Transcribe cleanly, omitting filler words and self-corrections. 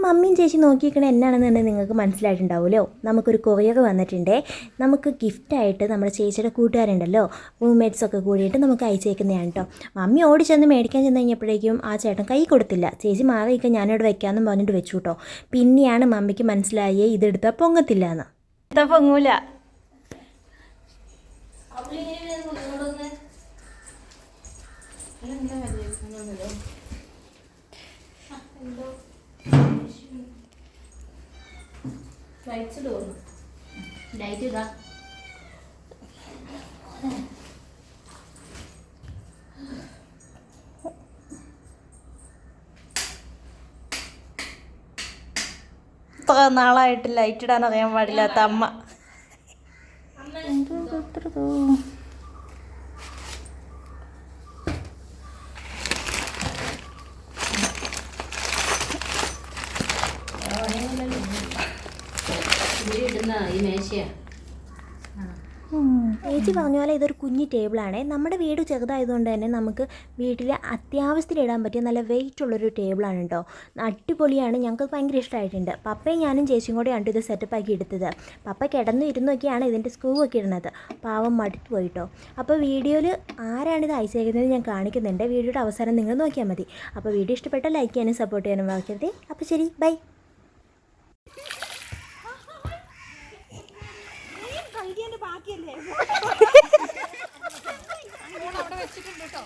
മമ്മിയും ചേച്ചി നോക്കിയിരിക്കണ എന്നാണെന്നുണ്ടെങ്കിൽ നിങ്ങൾക്ക് മനസ്സിലായിട്ടുണ്ടാവുമല്ലോ. നമുക്കൊരു കൊറിയർ വന്നിട്ടുണ്ട്. നമുക്ക് ഗിഫ്റ്റായിട്ട് നമ്മുടെ ചേച്ചിയുടെ കൂട്ടുകാരുണ്ടല്ലോ, റൂംമേറ്റ്സൊക്കെ കൂടിയിട്ട് നമുക്ക് അയച്ചേക്കുന്നതാണ് കേട്ടോ. മമ്മി ഓടി ചെന്ന് മേടിക്കാൻ ചെന്ന് കഴിഞ്ഞപ്പോഴേക്കും ആ ചേട്ടൻ കൈ കൊടുത്തില്ല. ചേച്ചി മാറിയൊക്കെ ഞാനിവിടെ വെക്കാമെന്ന് പറഞ്ഞിട്ട് വെച്ചു കേട്ടോ. പിന്നെയാണ് മമ്മിക്ക് മനസ്സിലായേ ഇതെടുത്താൽ പൊങ്ങത്തില്ല എന്ന്. എടുത്താൽ പൊങ്ങൂല. ലൈറ്റ് ഇതാ. ഇത്ര നാളായിട്ട് ലൈറ്റ് ഇടാൻ അറിയാൻ പാടില്ലാത്ത അമ്മ. ചേച്ചി പറഞ്ഞ പോലെ ഇതൊരു കുഞ്ഞി ടേബിളാണ്. നമ്മുടെ വീട് ചെറുതായതുകൊണ്ട് തന്നെ നമുക്ക് വീട്ടിൽ അത്യാവശ്യത്തിന് ഇടാൻ പറ്റിയ നല്ല വെയിറ്റ് ഉള്ളൊരു ടേബിളാണ് കേട്ടോ. അടിപൊളിയാണ്, ഞങ്ങൾക്ക് ഭയങ്കര ഇഷ്ടമായിട്ടുണ്ട്. പപ്പയും ഞാനും ചേച്ചിയും കൂടെ ആണ് ഇത് സെറ്റപ്പാക്കി എടുത്തത്. പപ്പ കിടന്നു ഇരുന്നൊക്കെയാണ് ഇതിൻ്റെ സ്ക്രൂ ഒക്കെ ഇടുന്നത്. പാവം മടുത്തു പോയിട്ടോ. അപ്പോൾ വീഡിയോയിൽ ആരാണിത് അയച്ചേക്കുന്നത് ഞാൻ കാണിക്കുന്നുണ്ട്. വീഡിയോയുടെ അവസാനം നിങ്ങൾ നോക്കിയാൽ മതി. അപ്പോൾ വീഡിയോ ഇഷ്ടപ്പെട്ടാൽ ലൈക്ക് ചെയ്യാനും സപ്പോർട്ട് ചെയ്യാനും മറക്കരുത്. അപ്പോൾ ശരി, ബൈ. ബാക്കിയല്ലേ അവിടെ വെച്ചിട്ടുണ്ട് കേട്ടോ.